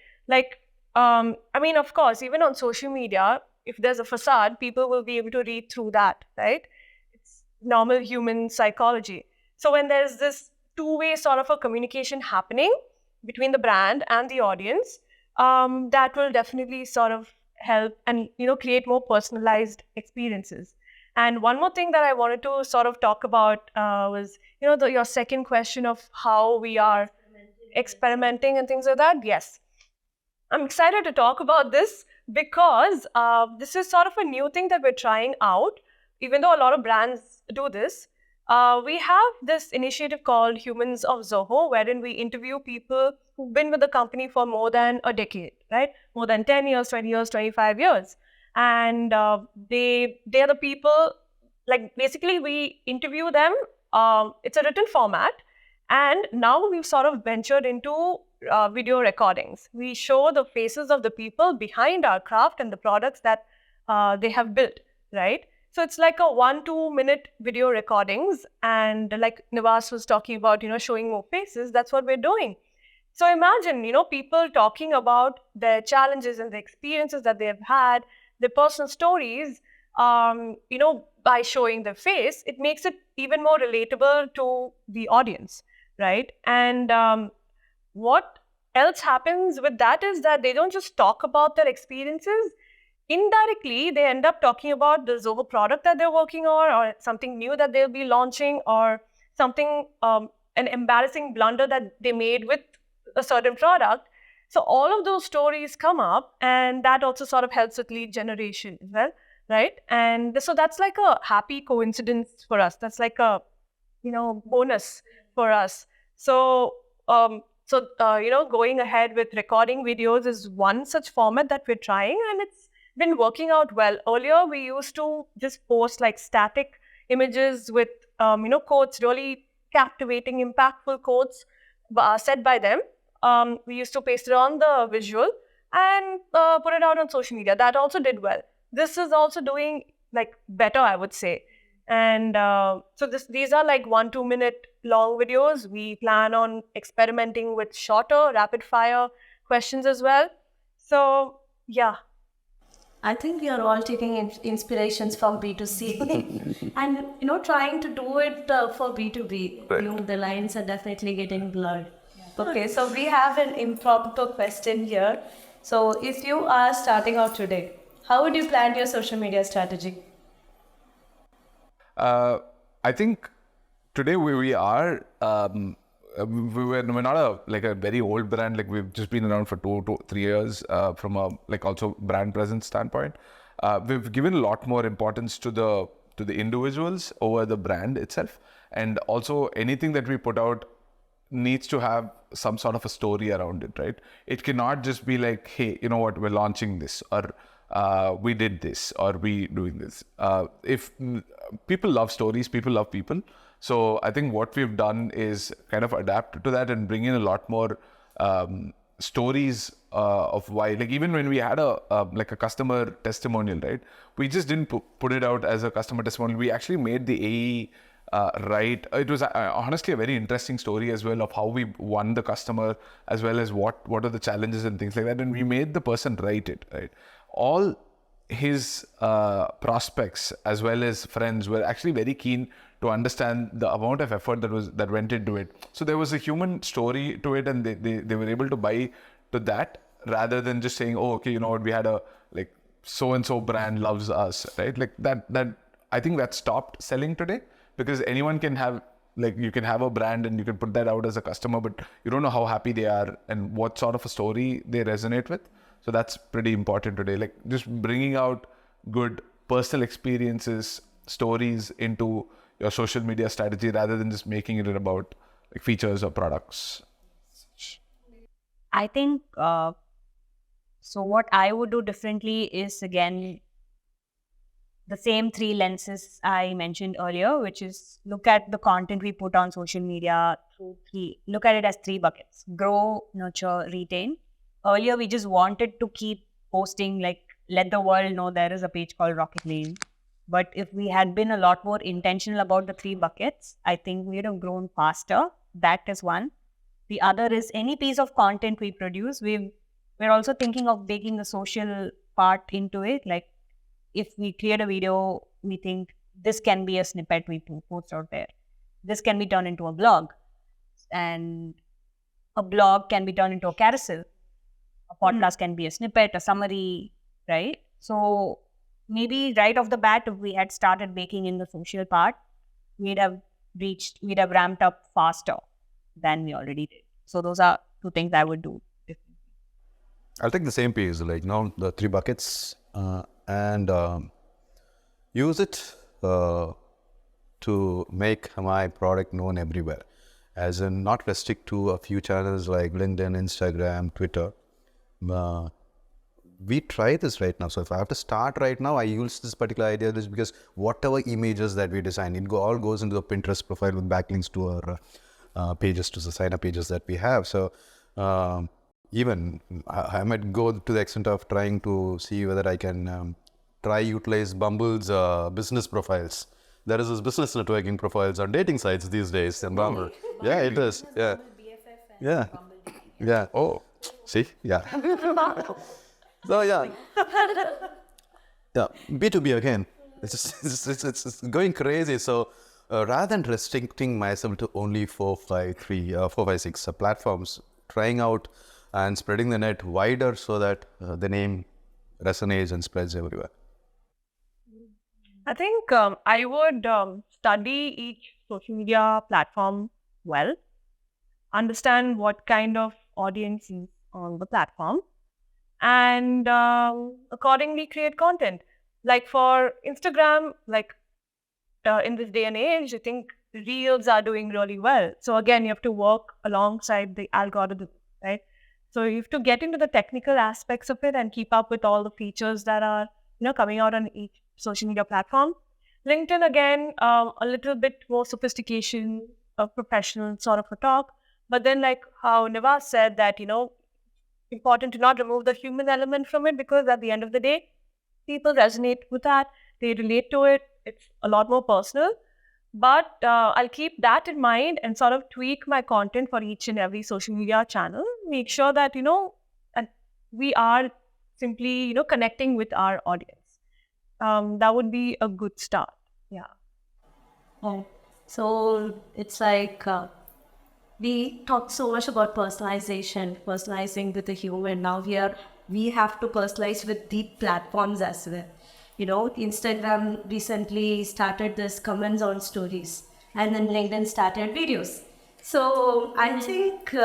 Of course, even on social media, if there's a facade, people will be able to read through that, right? It's normal human psychology. So when there's this two-way sort of a communication happening between the brand and the audience, that will definitely sort of help and, create more personalized experiences. And one more thing that I wanted to sort of talk about was, your second question of how we are experimenting and things like that. Yes, I'm excited to talk about this because this is sort of a new thing that we're trying out. Even though a lot of brands do this, we have this initiative called Humans of Zoho, wherein we interview people who've been with the company for more than a decade, right? More than 10 years, 20 years, 25 years. And they are the people, basically we interview them. It's a written format. And now we've sort of ventured into video recordings. We show the faces of the people behind our craft and the products that they have built, right? So it's like a 1-2 minute video recordings. And like Nivas was talking about, showing more faces, that's what we're doing. So imagine, people talking about their challenges and the experiences that they've had, their personal stories, by showing their face, it makes it even more relatable to the audience, right? And what else happens with that is that they don't just talk about their experiences. indirectly they end up talking about the Zoho product that they're working on, or something new that they'll be launching, or something, an embarrassing blunder that they made with a certain product. So all of those stories come up, and that also sort of helps with lead generation as well, right? And so that's like a happy coincidence for us. That's like a, bonus for us. So, going ahead with recording videos is one such format that we're trying, and it's been working out well. Earlier, we used to just post like static images with, quotes, really captivating, impactful quotes said by them. We used to paste it on the visual and put it out on social media. That also did well. This is also doing like better, I would say. And so these are like 1-2 minute long videos. We plan on experimenting with shorter, rapid fire questions as well. So yeah. I think we are all taking inspirations from B2C and trying to do it for B2B. Right. The lines are definitely getting blurred. Okay, so we have an impromptu question here. So if you are starting out today, how would you plan your social media strategy? I think today we are. We're not a very old brand. Like we've just been around for 2 to 3 years. From a also brand presence standpoint, we've given a lot more importance to the individuals over the brand itself, and also anything that we put out needs to have some sort of a story around it, right? It cannot just be like, hey, you know what, we're launching this, or we did this, or we doing this. If people love stories, people love people. So I think what we've done is kind of adapt to that and bring in a lot more stories of why. Like even when we had a customer testimonial, right? We just didn't put it out as a customer testimonial. We actually made the AE right. It was honestly a very interesting story as well of how we won the customer, as well as what are the challenges and things like that. And we made the person write it, right? All his prospects as well as friends were actually very keen to understand the amount of effort that went into it. So there was a human story to it, and they were able to buy to that rather than just saying, oh, okay, you know what, we had a so and so brand loves us, right? Like that I think that stopped selling today, because anyone can have you can have a brand and you can put that out as a customer, but you don't know how happy they are and what sort of a story they resonate with. So that's pretty important today. Like just bringing out good personal experiences, stories into your social media strategy rather than just making it about features or products. I think, so what I would do differently is, again, the same 3 lenses I mentioned earlier, which is look at the content we put on social media look at it as 3 buckets: grow, nurture, retain. Earlier, we just wanted to keep posting, let the world know there is a page called Rocketlane. But if we had been a lot more intentional about the 3 buckets, I think we would have grown faster. That is one. The other is any piece of content we produce, we're also thinking of baking the social part into it. Like if we create a video, we think this can be a snippet we post out there. This can be turned into a blog. And a blog can be turned into a carousel. A podcast can be a snippet, a summary, right? So maybe right off the bat, if we had started baking in the social part, we'd have ramped up faster than we already did. So those are 2 things I would do differently. I'll take the same piece, the 3 buckets, and use it to make my product known everywhere. As in, not restrict to a few channels like LinkedIn, Instagram, Twitter. We try this right now. So if I have to start right now, I use this particular idea just because whatever images that we design, it all goes into the Pinterest profile with backlinks to our pages, to the sign-up pages that we have. So even I might go to the extent of trying to see whether I can try utilize Bumble's business profiles. There is this business networking profiles on dating sites these days. And Bumble. Yeah, it is. Yeah. Yeah. Yeah. Oh, see? Yeah. So yeah. Yeah. B2B again. It's going crazy. So rather than restricting myself to only 4, 5, 6 platforms, trying out and spreading the net wider so that the name resonates and spreads everywhere? I think I would study each social media platform well, understand what kind of audience is on the platform, and accordingly create content. Like for Instagram, like in this day and age, I think reels are doing really well. So again, you have to work alongside the algorithm, right? So you have to get into the technical aspects of it and keep up with all the features that are coming out on each social media platform. LinkedIn, again, a little bit more sophistication, a professional sort of a talk. But then, like how Nivas said, that important to not remove the human element from it, because at the end of the day, people resonate with that, they relate to it, it's a lot more personal. But I'll keep that in mind and sort of tweak my content for each and every social media channel, make sure that and we are simply connecting with our audience. That would be a good start. Yeah. Oh. So it's like we talk so much about personalizing with the human. Now we have to personalize with the platforms as well. Instagram recently started this comments on stories, and then LinkedIn started videos. So I think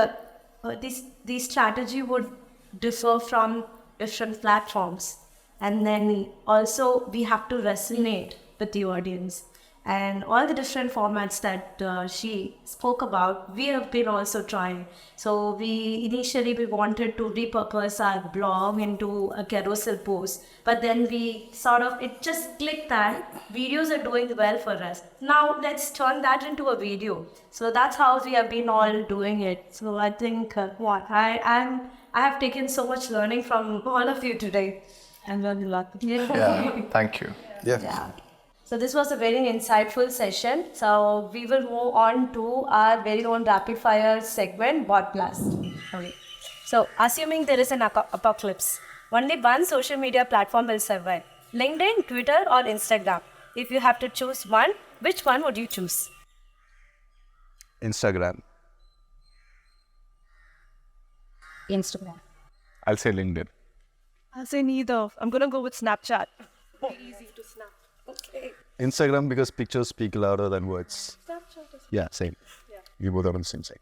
this strategy would differ from different platforms, and then also we have to resonate with the audience. And all the different formats that she spoke about, we have been also trying. So initially we wanted to repurpose our blog into a carousel post, but then it just clicked that videos are doing well for us. Now let's turn that into a video. So that's how we have been all doing it. So I think I have taken so much learning from all of you today. And learned a lot. Yeah, thank you. Yeah. So this was a very insightful session. So we will move on to our very own rapid fire segment, Bot Blast. Okay. So assuming there is an apocalypse, only one social media platform will survive. LinkedIn, Twitter or Instagram. If you have to choose one, which one would you choose? Instagram. Instagram. I'll say LinkedIn. I'll say neither. I'm going to go with Snapchat. Easy to snap. Okay. Instagram, because pictures speak louder than words. Snapchat is... Yeah, same. Yeah. We both are on the same side.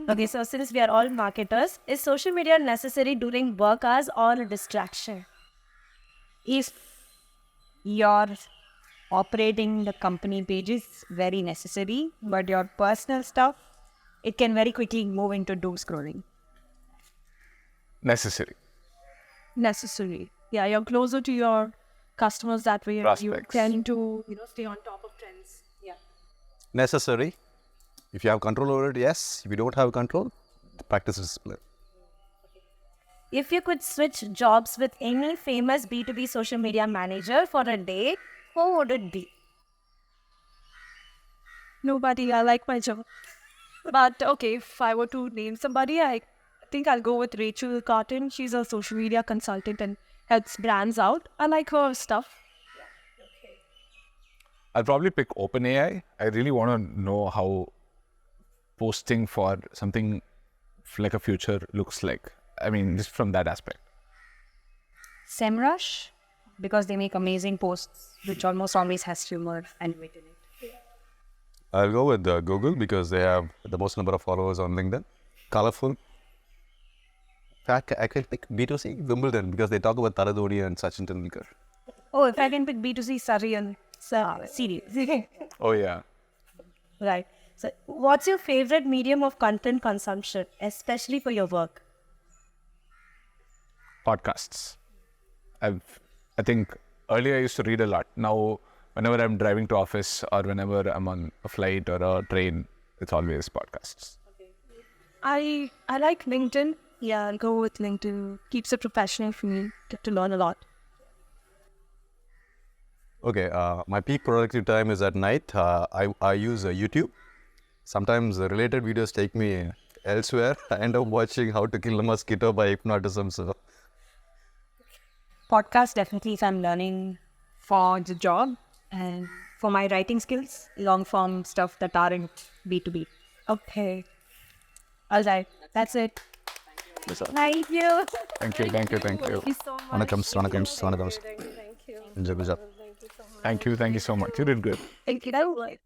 Okay, so since we are all marketers, is social media necessary during work hours or a distraction? If you're operating the company page is very necessary, but your personal stuff, it can very quickly move into doom scrolling. Necessary. Necessary. Yeah, you're closer to your customers that way. Prospects. You tend to stay on top of trends. Yeah. Necessary. If you have control over it, yes. If you don't have control, practice discipline. If you could switch jobs with any famous B2B social media manager for a day, who would it be? Nobody. I like my job. But okay, if I were to name somebody, I think I'll go with Rachel Carton. She's a social media consultant and helps brands out. I like her stuff. I'll probably pick OpenAI. I really want to know how posting for something like a future looks like. I mean, just from that aspect. SEMrush, because they make amazing posts, which almost always has humor and wit in it. I'll go with Google because they have the most number of followers on LinkedIn. Colorful. I can pick B2C, Wimbledon, because they talk about Taradoni and Sachin Tendulkar. Oh, if I can pick B2C, Surrey and series. Oh, yeah. Right. So, what's your favorite medium of content consumption, especially for your work? Podcasts. I think earlier I used to read a lot. Now, whenever I'm driving to office or whenever I'm on a flight or a train, it's always podcasts. I like LinkedIn. Yeah, I'll go with LinkedIn. Keeps it professional for me. Get to learn a lot. Okay, my peak productive time is at night. I use YouTube. Sometimes the related videos take me elsewhere. I end up watching How to Kill a Mosquito by Hypnotism. So. Podcast, definitely, if I'm learning for the job and for my writing skills, long form stuff that aren't B2B. Okay. All right. That's it. Thank you. Thank you. Thank you so much. Vanakams. Thank you. Good job. Thank you so much. You did good. Thank you.